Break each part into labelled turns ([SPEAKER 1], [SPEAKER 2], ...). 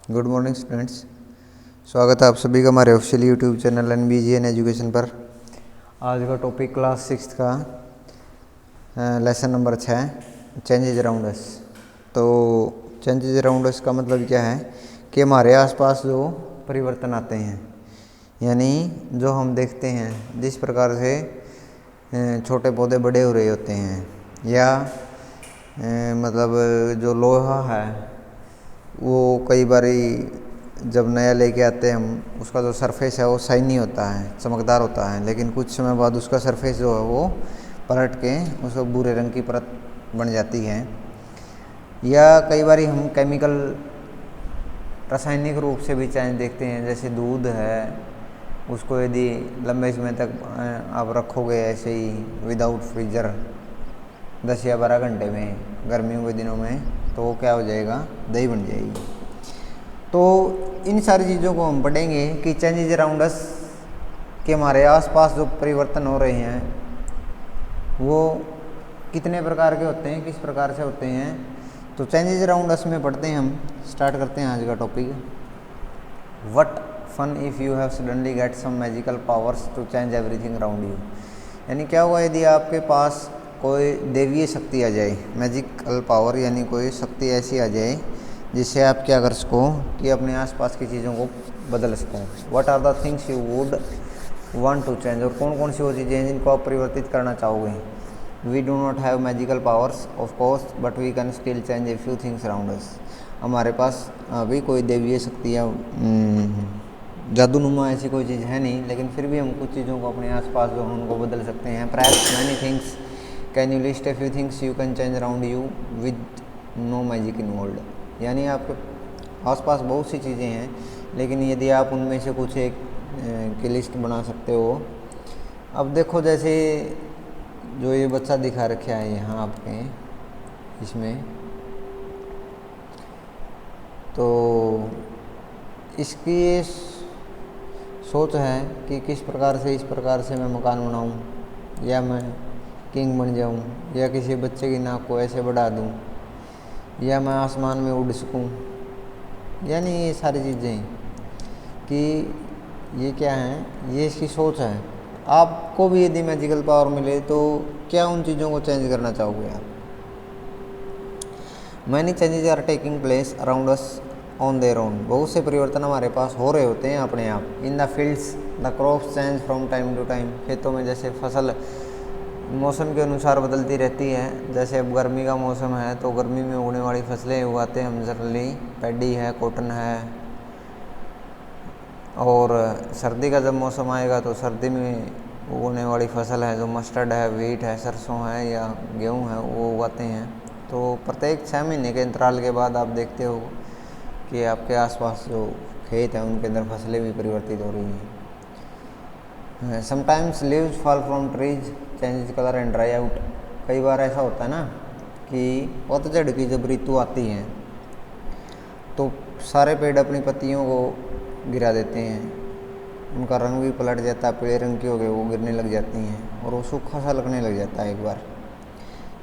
[SPEAKER 1] Good morning students. स्वागत है आप सभी का हमारे official YouTube channel NBGN education पर। आज का टॉपिक क्लास 6 का lesson number 6 changes around us. तो चेंजेज अराउंड अस का मतलब क्या है कि हमारे आसपास जो परिवर्तन आते हैं, यानी जो हम देखते हैं जिस प्रकार से छोटे पौधे बड़े हो रहे होते हैं, या मतलब जो लोहा है वो कई बारी जब नया लेके आते हैं हम, उसका जो सरफेस है वो शाइनी होता है, चमकदार होता है, लेकिन कुछ समय बाद उसका सरफेस जो है वो पलट के उसको भूरे रंग की परत बन जाती है। या कई बारी हम केमिकल रासायनिक रूप से भी चेंज देखते हैं, जैसे दूध है, उसको यदि लंबे समय तक आप रखोगे ऐसे ही विदाउट फ्रीजर 10 या 12 घंटे में गर्मियों के दिनों में, तो वो क्या हो जाएगा, दही बन जाएगी। तो इन सारी चीज़ों को हम पढ़ेंगे कि चेंजेज अराउंड अस के हमारे आसपास जो परिवर्तन हो रहे हैं वो कितने प्रकार के होते हैं, किस प्रकार से होते हैं। तो चेंजेज अराउंड अस में पढ़ते हैं हम। स्टार्ट करते हैं आज का topic. What fun if you have suddenly get some magical powers to change everything around you. यानी क्या होगा यदि आपके पास कोई दैवीय शक्ति आ जाए, मैजिकल पावर, यानी कोई शक्ति ऐसी आ जाए जिससे आप क्या कर सको कि अपने आसपास की चीज़ों को बदल सको। What are the things you would want to change. और कौन कौन सी वो चीज़ें हैं जिनको आप परिवर्तित करना चाहोगे। We do not have magical powers of course but we can still change a few things around us. हमारे पास अभी कोई दैवीय शक्ति या जादूनुमा ऐसी कोई चीज़ है नहीं, लेकिन फिर भी हम कुछ चीज़ों को अपने आसपास जो उनको बदल सकते हैं। Perhaps many things can you list a few things you can change around you with no magic involved. यानी आपके आसपास बहुत सी चीज़ें हैं, लेकिन यदि आप उनमें से कुछ एक की लिस्ट बना सकते हो। अब देखो, जैसे जो ये बच्चा दिखा रखा है यहाँ आपके इसमें, तो इसकी ये सोच है कि किस प्रकार से, इस प्रकार से मैं मकान बनाऊँ, या मैं किंग बन जाऊँ, या किसी बच्चे की नाक को ऐसे बढ़ा दूँ, या मैं आसमान में उड़ सकूँ। यानी ये सारी चीज़ें कि ये क्या है, ये इसकी सोच है। आपको भी यदि मैजिकल पावर मिले तो क्या उन चीज़ों को चेंज करना चाहोगे आप। Many changes are taking place around us on their own. बहुत से परिवर्तन हमारे पास हो रहे होते हैं अपने आप। In the fields the crops change from time to time. खेतों में जैसे फसल मौसम के अनुसार बदलती रहती है। जैसे अब गर्मी का मौसम है तो गर्मी में उगने वाली फसलें उगाते हैं हम जनरली, पैडी है, कॉटन है। और सर्दी का जब मौसम आएगा तो सर्दी में उगने वाली फसल है जो मस्टर्ड है, वीट है, सरसों है या गेहूँ है, वो उगाते हैं। तो प्रत्येक 6 महीने के अंतराल के बाद आप देखते हो कि आपके आसपास जो खेत हैं उनके अंदर फसलें भी परिवर्तित हो रही हैं। Sometimes leaves fall from trees change colour and dry out. कई बार ऐसा होता है ना कि पतझड़ की जब ऋतु आती है तो सारे पेड़ अपनी पत्तियों को गिरा देते हैं, उनका रंग भी पलट जाता है, पीले रंग की हो गई, वो गिरने लग जाती हैं और वो सूखा सा लगने लग जाता है एक बार।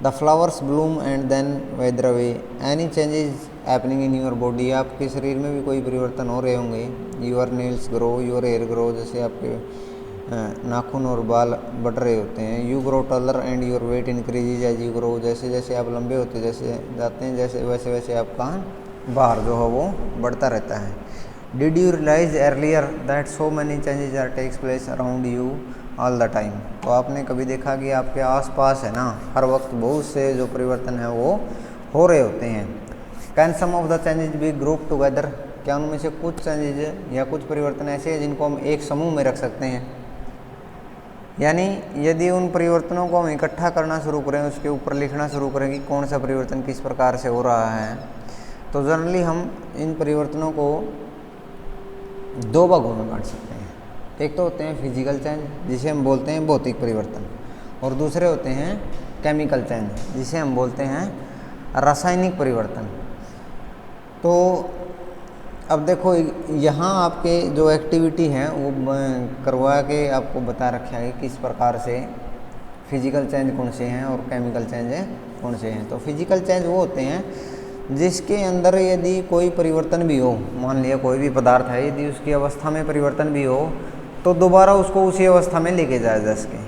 [SPEAKER 1] The flowers bloom and then wither away. Any changes happening in your body. आपके शरीर में भी कोई परिवर्तन हो रहे होंगे। Your nails grow, your hair grow, जैसे आपके नाखून और बाल बढ़ रहे होते हैं। You grow taller and your weight increases as you grow. जैसे जैसे आप लंबे होते जैसे जाते हैं, जैसे वैसे वैसे आपका भार जो है वो बढ़ता रहता है। Did you realize earlier that so many changes are takes place around you all the time. तो आपने कभी देखा कि आपके आसपास है ना, हर वक्त बहुत से जो परिवर्तन है वो हो रहे होते हैं। Can some of the changes be group together. क्या उनमें से कुछ चेंजेस या कुछ परिवर्तन ऐसे हैं जिनको हम एक समूह में रख सकते हैं। यानी यदि उन परिवर्तनों को हम इकट्ठा करना शुरू करें, उसके ऊपर लिखना शुरू करें कि कौन सा परिवर्तन किस प्रकार से हो रहा है, तो जनरली हम इन परिवर्तनों को 2 भागों में बांट सकते हैं। एक तो होते हैं फिजिकल चेंज, जिसे हम बोलते हैं भौतिक परिवर्तन, और दूसरे होते हैं केमिकल चेंज, जिसे हम बोलते हैं रासायनिक परिवर्तन। तो अब देखो, यहाँ आपके जो एक्टिविटी है वो करवा के आपको बता रखा है किस प्रकार से फिजिकल चेंज कौन से हैं और केमिकल चेंज कौन से हैं। तो फिजिकल चेंज वो होते हैं जिसके अंदर यदि कोई परिवर्तन भी हो, मान लिया कोई भी पदार्थ है, यदि उसकी अवस्था में परिवर्तन भी हो तो दोबारा उसको उसी अवस्था में लेके जाया जा सके।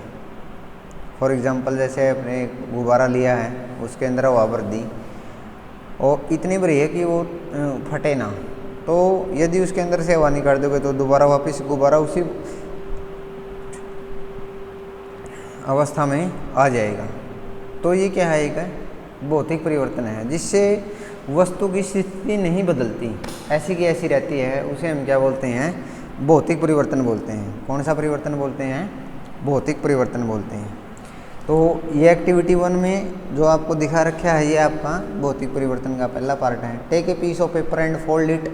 [SPEAKER 1] फॉर एग्जांपल जैसे आपने गुब्बारा लिया है, उसके अंदर हवा भर दी और इतनी भरी है कि वो फटे ना, तो यदि उसके अंदर से हवा निकाल दोगे तो दोबारा वापस गुब्बारा उसी अवस्था में आ जाएगा। तो ये क्या है, एक भौतिक परिवर्तन है जिससे वस्तु की स्थिति नहीं बदलती, ऐसी की ऐसी रहती है, उसे हम क्या बोलते हैं, भौतिक परिवर्तन बोलते हैं। कौन सा परिवर्तन बोलते हैं, भौतिक परिवर्तन बोलते हैं। तो ये एक्टिविटी 1 में जो आपको दिखा रखा है ये आपका भौतिक परिवर्तन का पहला पार्ट है। Take a piece of paper and fold it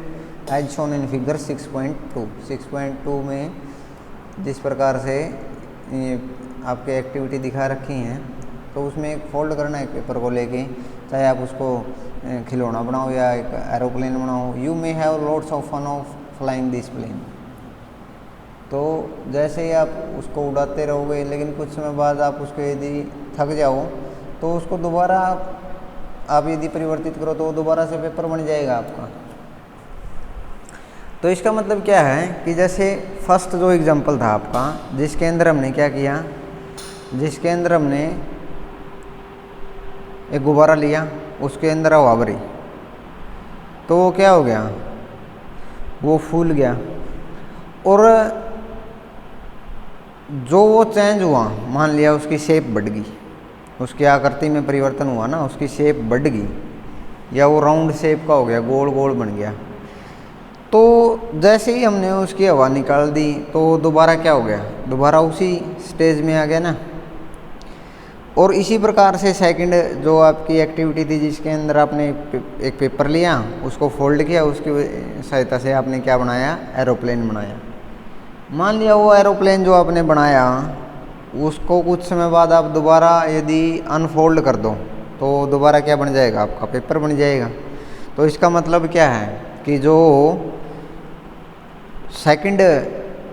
[SPEAKER 1] as shown in figure 6.2। 6.2 में जिस प्रकार से ये आपके एक्टिविटी दिखा रखी हैं, तो उसमें एक फोल्ड करना है एक पेपर को लेके, चाहे आप उसको खिलौना बनाओ या एक एरोप्लेन बनाओ। You may have lots of fun of flying this plane. तो जैसे ही आप उसको उड़ाते रहोगे, लेकिन कुछ समय बाद आप उसको यदि थक जाओ तो उसको दोबारा आप यदि परिवर्तित करो तो दोबारा से पेपर बन जाएगा आपका। तो इसका मतलब क्या है कि जैसे फर्स्ट जो एग्जांपल था आपका, जिसके अंदर हमने क्या किया, जिसके अंदर हमने एक गुब्बारा लिया, उसके अंदर हवा भरी, तो वो क्या हो गया, वो फूल गया और जो वो चेंज हुआ, मान लिया उसकी शेप बढ़ गई, उसकी आकृति में परिवर्तन हुआ ना, उसकी शेप बढ़ गई या वो राउंड शेप का हो गया, गोल गोल बन गया। तो जैसे ही हमने उसकी हवा निकाल दी तो दोबारा क्या हो गया, दोबारा उसी स्टेज में आ गया ना। और इसी प्रकार से सेकंड जो आपकी एक्टिविटी थी, जिसके अंदर आपने एक पेपर लिया, उसको फोल्ड किया, उसकी सहायता से आपने क्या बनाया, एरोप्लेन बनाया। मान लिया वो एरोप्लेन जो आपने बनाया, उसको कुछ समय बाद आप दोबारा यदि अनफोल्ड कर दो तो दोबारा क्या बन जाएगा, आपका पेपर बन जाएगा। तो इसका मतलब क्या है कि जो सेकंड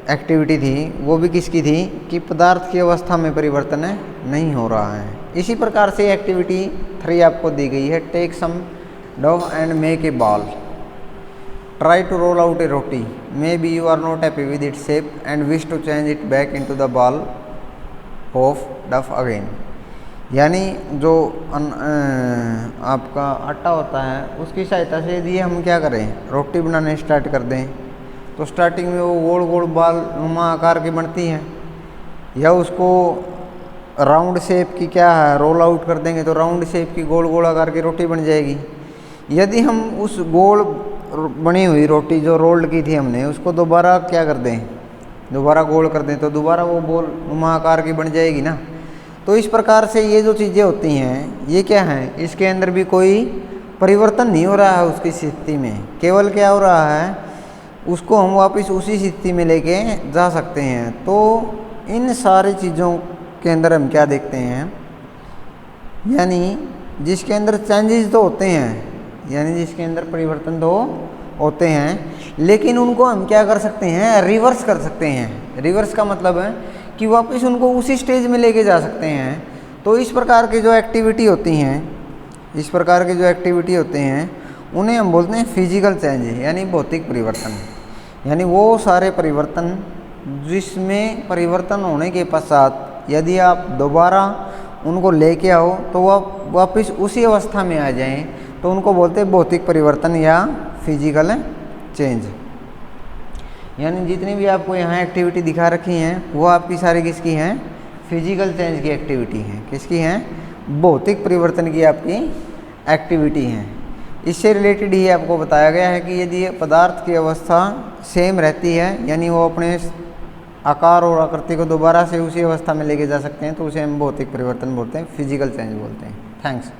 [SPEAKER 1] एक्टिविटी थी वो भी किसकी थी, कि पदार्थ की अवस्था में परिवर्तन नहीं हो रहा है। इसी प्रकार से एक्टिविटी 3 आपको दी गई है। Take some dough and make a ball, try to roll out a roti, maybe you are not happy with its shape and wish to change it back into the ball of dough again. यानी जो आपका आटा होता है उसकी सहायता से यदि हम क्या करें, रोटी बनाने स्टार्ट कर दें, तो स्टार्टिंग में वो गोल गोल बाल नुमा आकार की बनती है, या उसको राउंड शेप की क्या है, रोल आउट कर देंगे तो राउंड शेप की गोल गोल आकार की रोटी बन जाएगी। यदि हम उस गोल बनी हुई रोटी जो रोल्ड की थी हमने, उसको दोबारा क्या कर दें, दोबारा गोल कर दें, तो दोबारा वो गोल नुमा आकार की बन जाएगी ना। तो इस प्रकार से ये जो चीज़ें होती हैं ये क्या हैं, इसके अंदर भी कोई परिवर्तन नहीं हो रहा है उसकी स्थिति में, केवल क्या हो रहा है, उसको हम वापस उसी स्थिति में लेके जा सकते हैं। तो इन सारी चीज़ों के अंदर हम क्या देखते हैं, यानी जिसके अंदर चेंजेस तो होते हैं, यानी जिसके अंदर परिवर्तन तो होते हैं, लेकिन उनको हम क्या कर सकते हैं, रिवर्स कर सकते हैं। रिवर्स का मतलब है कि वापस उनको उसी स्टेज में लेके जा सकते हैं। तो इस प्रकार की जो एक्टिविटी होती हैं, इस प्रकार की जो एक्टिविटी होते हैं उन्हें हम बोलते हैं फिजिकल चेंज, यानी भौतिक परिवर्तन। यानी वो सारे परिवर्तन जिसमें परिवर्तन होने के पश्चात यदि आप दोबारा उनको लेके आओ तो वह वापस उसी अवस्था में आ जाएं, तो उनको बोलते हैं भौतिक परिवर्तन या फिजिकल चेंज। यानी जितनी भी आपको यहाँ एक्टिविटी दिखा रखी हैं वो आपकी सारी किसकी हैं, फिजिकल चेंज की एक्टिविटी हैं। किसकी हैं, भौतिक परिवर्तन की आपकी एक्टिविटी हैं। इससे रिलेटेड ही आपको बताया गया है कि यदि पदार्थ की अवस्था सेम रहती है, यानी वो अपने आकार और आकृति को दोबारा से उसी अवस्था में लेके जा सकते हैं, तो उसे हम भौतिक परिवर्तन बोलते हैं, फिजिकल चेंज बोलते हैं। थैंक्स।